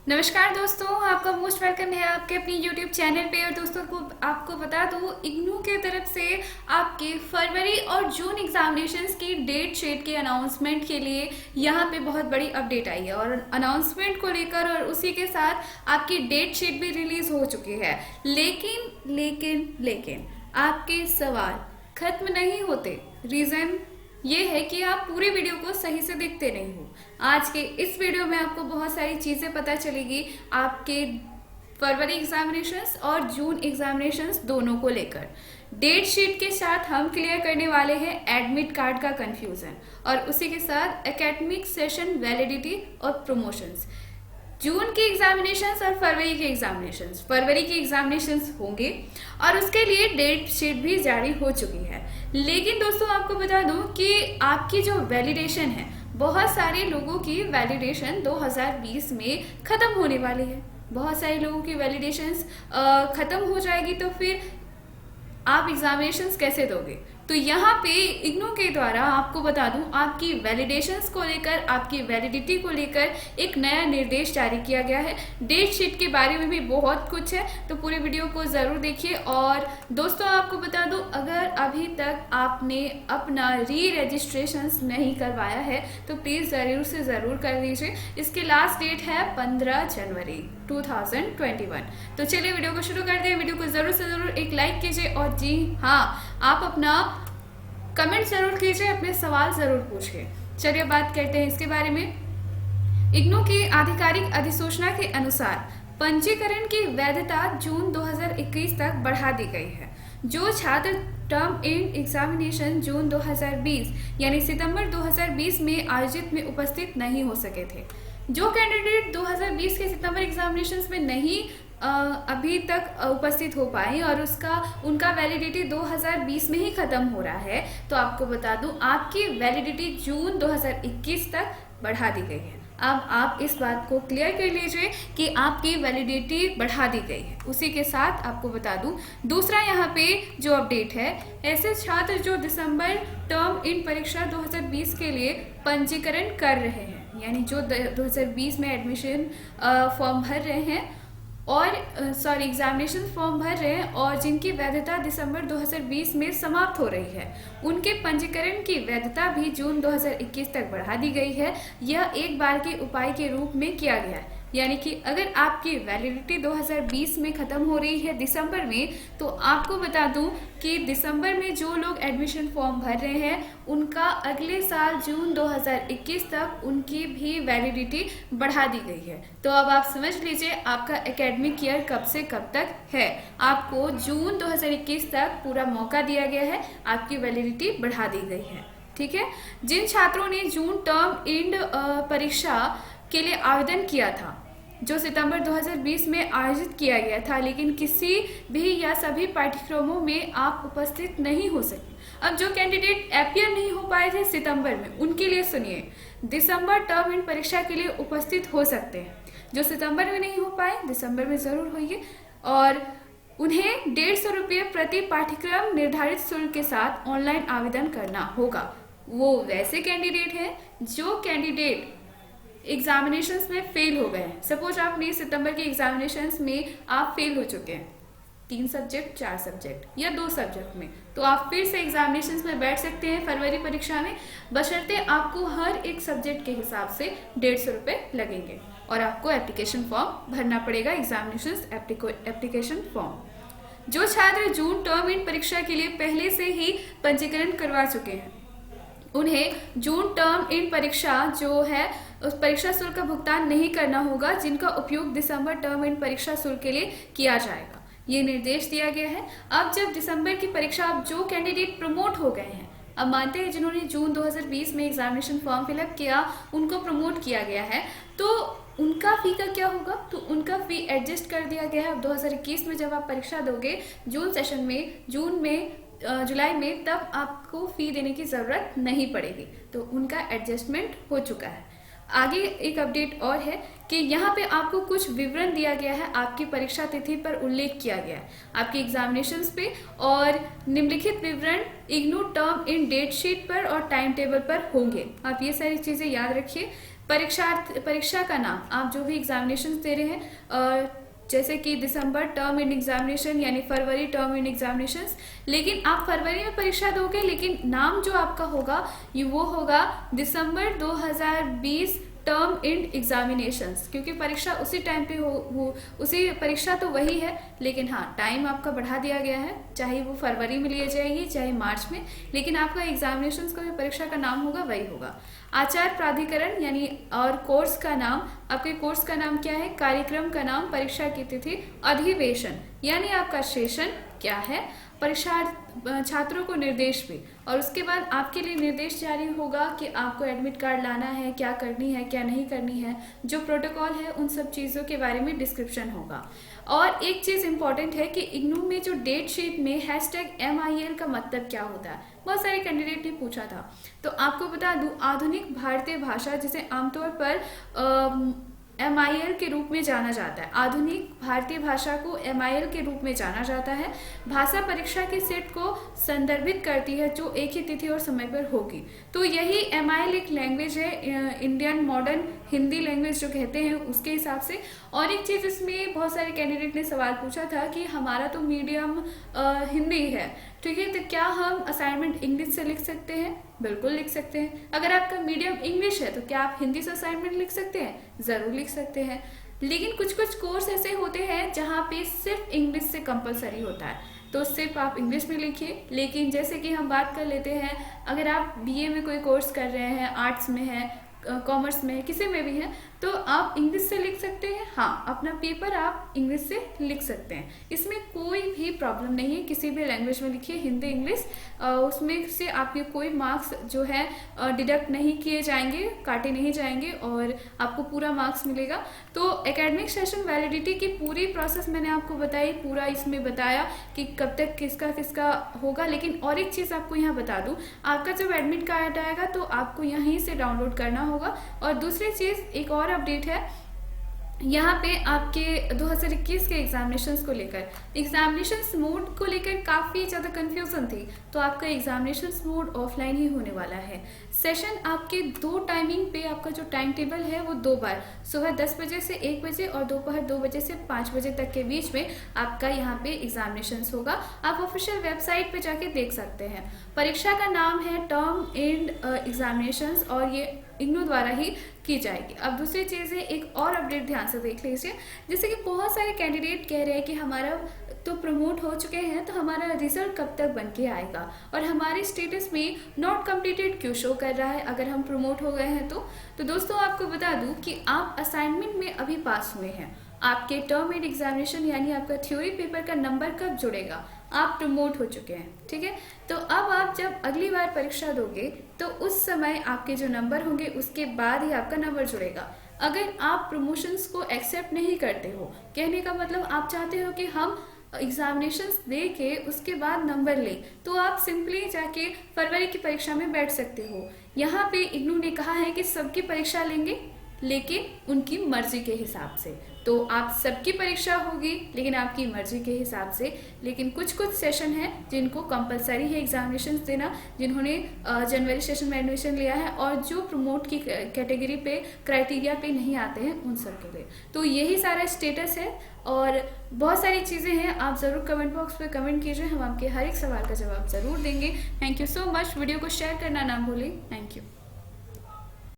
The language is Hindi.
नमस्कार दोस्तों, आपका मोस्ट वेलकम है आपके अपनी यूट्यूब चैनल पे। और दोस्तों को आपको बता दूं, इग्नू के तरफ से आपके फरवरी और जून एग्जामिनेशंस की डेट शीट के अनाउंसमेंट के लिए यहाँ पे बहुत बड़ी अपडेट आई है। और अनाउंसमेंट को लेकर और उसी के साथ आपकी डेट शीट भी रिलीज हो चुकी है। लेकिन आपके सवाल खत्म नहीं होते। रीज़न ये है कि आप पूरे वीडियो को सही से देखते नहीं हो। आज के इस वीडियो में आपको बहुत सारी चीज़ें पता चलेगी आपके फरवरी एग्जामिनेशंस और जून एग्जामिनेशंस दोनों को लेकर। डेट शीट के साथ हम क्लियर करने वाले हैं एडमिट कार्ड का कंफ्यूजन, और उसी के साथ एकेडमिक सेशन वैलिडिटी और प्रमोशंस। जून के एग्जामिनेशंस और फरवरी के एग्जामिनेशंस होंगे और उसके लिए डेट शीट भी जारी हो चुकी है। लेकिन दोस्तों आपको बता दूं कि आपकी जो वैलिडेशन है, बहुत सारे लोगों की वैलिडेशन 2020 में ख़त्म होने वाली है। बहुत सारे लोगों की वैलिडेशंस ख़त्म हो जाएगी, तो फिर आप एग्जामिनेशंस कैसे दोगे? तो यहाँ पे इग्नू के द्वारा आपको बता दूं, आपकी वैलिडेशंस को लेकर, आपकी वैलिडिटी को लेकर एक नया निर्देश जारी किया गया है। डेट शीट के बारे में भी बहुत कुछ है, तो पूरे वीडियो को ज़रूर देखिए। और दोस्तों आपको बता दूं, अगर अभी तक आपने अपना री रजिस्ट्रेशंस नहीं करवाया है तो प्लीज़ ज़रूर से ज़रूर कर लीजिए। इसकी लास्ट डेट है 15 जनवरी 2021। तो चलिए वीडियो को शुरू करते हैं। वीडियो को ज़रूर से ज़रूर एक लाइक कीजिए, और जी हाँ, आप अपना कमेंट जरूर कीजिए, अपने सवाल जरूर पूछिए। चलिए बात करते हैं इसके बारे में। इग्नू की आधिकारिक अधिसूचना के अनुसार पंजीकरण की वैधता जून 2021 तक बढ़ा दी गई है। जो छात्र टर्म एंड एग्जामिनेशन जून 2020 यानी सितंबर 2020 में आयोजित में उपस्थित नहीं हो सके थे, जो कैंडिडेट 2020 के सितंबर एग्जामिनेशंस में नहीं अभी तक उपस्थित हो पाए और उनका वैलिडिटी 2020 में ही ख़त्म हो रहा है, तो आपको बता दूं आपकी वैलिडिटी जून 2021 तक बढ़ा दी गई है। अब आप इस बात को क्लियर कर लीजिए कि आपकी वैलिडिटी बढ़ा दी गई है। उसी के साथ आपको बता दूं, दूसरा यहाँ पे जो अपडेट है, ऐसे छात्र जो दिसंबर टर्म इन परीक्षा 2020 के लिए पंजीकरण कर रहे हैं, यानी जो 2020 में एडमिशन फॉर्म भर रहे हैं और एग्जामिनेशन फॉर्म भर रहे हैं और जिनकी वैधता दिसंबर 2020 में समाप्त हो रही है, उनके पंजीकरण की वैधता भी जून 2021 तक बढ़ा दी गई है। यह एक बार के उपाय के रूप में किया गया है, यानी कि अगर आपकी वैलिडिटी 2020 में ख़त्म हो रही है दिसंबर में, तो आपको बता दूं कि दिसंबर में जो लोग एडमिशन फॉर्म भर रहे हैं, उनका अगले साल जून 2021 तक उनकी भी वैलिडिटी बढ़ा दी गई है। तो अब आप समझ लीजिए आपका एकेडमिक ईयर कब से कब तक है। आपको जून 2021 तक पूरा मौका दिया गया है, आपकी वैलिडिटी बढ़ा दी गई है। ठीक है। जिन छात्रों ने जून टर्म एंड परीक्षा के लिए आवेदन किया था, जो सितंबर 2020 में आयोजित किया गया था, लेकिन किसी भी या सभी पाठ्यक्रमों में आप उपस्थित नहीं हो सके। अब जो कैंडिडेट अपियर नहीं हो पाए थे सितंबर में, उनके लिए सुनिए, दिसंबर टर्म इन परीक्षा के लिए उपस्थित हो सकते हैं। जो सितंबर में नहीं हो पाए, दिसंबर में ज़रूर होइए, और उन्हें 150 रुपये प्रति पाठ्यक्रम निर्धारित शुल्क के साथ ऑनलाइन आवेदन करना होगा। वो वैसे कैंडिडेट हैं जो कैंडिडेट एग्जामिनेशंस में फेल हो गए हैं। सपोज आपने सितंबर के एग्जामिनेशंस में आप फेल हो चुके हैं 3 सब्जेक्ट, 4 सब्जेक्ट या 2 सब्जेक्ट में, तो आप फिर से एग्जामिनेशंस में बैठ सकते हैं फरवरी परीक्षा में, बशर्ते आपको हर एक सब्जेक्ट के हिसाब से 150 रुपये लगेंगे और आपको एप्लीकेशन फॉर्म भरना पड़ेगा, एग्जामिनेशंस एप्लीकेशन फॉर्म। जो छात्र जून टर्म इन परीक्षा के लिए पहले से ही पंजीकरण करवा चुके हैं, उन्हें जून टर्म इन परीक्षा जो है उस परीक्षा शुल्क का भुगतान नहीं करना होगा, जिनका उपयोग दिसंबर टर्म इन परीक्षा शुल्क के लिए किया जाएगा। ये निर्देश दिया गया है। अब जब दिसंबर की परीक्षा, अब जो कैंडिडेट प्रमोट हो गए हैं, अब मानते हैं जिन्होंने जून 2020 में एग्जामिनेशन फॉर्म फिलअप किया, उनको प्रमोट किया गया है, तो उनका फ़ी का क्या होगा? तो उनका फ़ी एडजस्ट कर दिया गया है। अब 2021 में जब आप परीक्षा दोगे जून सेशन में, जुलाई में, तब आपको फ़ी देने की ज़रूरत नहीं पड़ेगी, तो उनका एडजस्टमेंट हो चुका है। आगे एक अपडेट और है कि यहाँ पे आपको कुछ विवरण दिया गया है, आपकी परीक्षा तिथि पर उल्लेख किया गया है आपके एग्जामिनेशंस पे, और निम्नलिखित विवरण IGNOU term end date sheet पर और टाइम टेबल पर होंगे। आप ये सारी चीज़ें याद रखिए। परीक्षा का नाम, आप जो भी एग्जामिनेशन दे रहे हैं, जैसे कि दिसंबर टर्म इन एग्जामिनेशन यानी फरवरी टर्म इन एग्जामिनेशंस, लेकिन आप फरवरी में परीक्षा दोगे लेकिन नाम जो आपका होगा वो होगा दिसंबर 2020 टर्म इन एग्जामिनेशंस, क्योंकि परीक्षा उसी टाइम पे उसी परीक्षा तो वही है, लेकिन हाँ टाइम आपका बढ़ा दिया गया है, चाहे वो फरवरी में लिए जाएगी चाहे मार्च में, लेकिन आपका एग्जामिनेशंस का जो परीक्षा का नाम होगा वही होगा। आचार प्राधिकरण यानी और कोर्स का नाम, आपके कोर्स का नाम क्या है, कार्यक्रम का नाम, परीक्षा की तिथि, अधिवेशन यानी आपका सेशन क्या है, परीक्षा छात्रों को निर्देश भी, और उसके बाद आपके लिए निर्देश जारी होगा कि आपको एडमिट कार्ड लाना है, क्या करनी है क्या नहीं करनी है, जो प्रोटोकॉल है उन सब चीज़ों के बारे में डिस्क्रिप्शन होगा। और एक चीज़ इंपॉर्टेंट है कि इग्नू में जो डेट शीट में #MIL का मतलब क्या होता है, बहुत सारे कैंडिडेट ने पूछा था, तो आपको बता दूं आधुनिक भारतीय भाषा, जिसे आमतौर पर MIL के रूप में जाना जाता है, आधुनिक भारतीय भाषा को MIL के रूप में जाना जाता है, भाषा परीक्षा के सेट को संदर्भित करती है जो एक ही तिथि और समय पर होगी। तो यही MIL एक लैंग्वेज है, इंडियन मॉडर्न हिंदी लैंग्वेज जो कहते हैं उसके हिसाब से। और एक चीज़ इसमें बहुत सारे कैंडिडेट ने सवाल पूछा था कि हमारा तो मीडियम हिंदी है, ठीक है, तो क्या हम असाइनमेंट इंग्लिश से लिख सकते हैं? बिल्कुल लिख सकते हैं। अगर आपका मीडियम इंग्लिश है तो क्या आप हिंदी से असाइनमेंट लिख सकते हैं? ज़रूर लिख सकते हैं। लेकिन कुछ कुछ कोर्स ऐसे होते हैं जहाँ पे सिर्फ इंग्लिश से कंपलसरी होता है, तो सिर्फ आप इंग्लिश में लिखिए। लेकिन जैसे कि हम बात कर लेते हैं, अगर आप BA में कोई कोर्स कर रहे हैं, आर्ट्स में है, कॉमर्स में, किसी में भी है, तो आप इंग्लिश से लिख सकते हैं। हाँ, अपना पेपर आप इंग्लिश से लिख सकते हैं, इसमें कोई भी प्रॉब्लम नहीं है, किसी भी लैंग्वेज में लिखिए, हिंदी इंग्लिश, उसमें से आपके कोई मार्क्स जो है डिडक्ट नहीं किए जाएंगे, काटे नहीं जाएंगे और आपको पूरा मार्क्स मिलेगा। तो एकेडमिक सेशन वैलिडिटी की पूरी प्रोसेस मैंने आपको बताई, पूरा इसमें बताया कि कब तक किसका किसका होगा। लेकिन और एक चीज़ आपको यहाँ बता दूँ, आपका जब एडमिट कार्ड आएगा तो आपको यहीं से डाउनलोड करना होगा। और दूसरी चीज़, एक और अपडेट है यहाँ पे आपके 2021 के एग्जामिनेशंस को लेकर, एग्जामिनेशंस मोड को लेकर काफ़ी ज़्यादा कन्फ्यूज़न थी, तो आपका एग्जामिनेशंस मोड ऑफलाइन ही होने वाला है। सेशन आपके 2 टाइमिंग पे, आपका जो टाइम टेबल है वो 2 बार, सुबह 10 बजे से 1 बजे और दोपहर 2 बजे से 5 बजे तक के बीच में आपका यहाँ पे एग्जामिनेशंस होगा। आप ऑफिशियल वेबसाइट पे जाके देख सकते हैं। परीक्षा का नाम है टर्म एंड एग्जामिनेशंस और ये इग्नू द्वारा ही की जाएगी। अब दूसरी चीज़ है, एक और अपडेट ध्यान से देख लीजिए, जैसे कि बहुत सारे कैंडिडेट कह रहे हैं कि हमारा तो प्रमोट हो चुके हैं, तो हमारा रिजल्ट कब तक बन के आएगा और हमारे स्टेटस में नॉट कंप्लीटेड क्यों शो कर रहा है अगर हम प्रमोट हो गए हैं तो दोस्तों आपको बता दूं कि आप असाइनमेंट में अभी पास हुए हैं, आपके टर्म एंड एग्जामिनेशन यानी आपका थ्योरी पेपर का नंबर कब जुड़ेगा, आप प्रमोट हो चुके हैं, ठीक है। तो अब आप जब अगली बार परीक्षा दोगे तो उस समय आपके जो नंबर होंगे उसके बाद ही आपका नंबर जुड़ेगा। अगर आप प्रमोशंस को एक्सेप्ट नहीं करते हो, कहने का मतलब आप चाहते हो कि हम एग्जामिनेशंस दे के उसके बाद नंबर लें, तो आप सिंपली जाके फरवरी की परीक्षा में बैठ सकते हो। यहाँ पे इग्नू ने कहा है कि सबकी परीक्षा लेंगे लेकिन उनकी मर्जी के हिसाब से, तो आप सबकी परीक्षा होगी लेकिन आपकी मर्जी के हिसाब से। लेकिन कुछ कुछ सेशन हैं जिनको कंपलसरी है एग्जामिनेशन देना, जिन्होंने जनवरी सेशन में एडमिशन लिया है और जो प्रमोट की कैटेगरी पे क्राइटेरिया पे नहीं आते हैं उन सब के लिए। तो यही सारा स्टेटस है और बहुत सारी चीज़ें हैं, आप ज़रूर कमेंट बॉक्स पे कमेंट कीजिए, हम आपके हर एक सवाल का जवाब ज़रूर देंगे। Thank you so much. Video को शेयर करना ना भूलें। Thank you.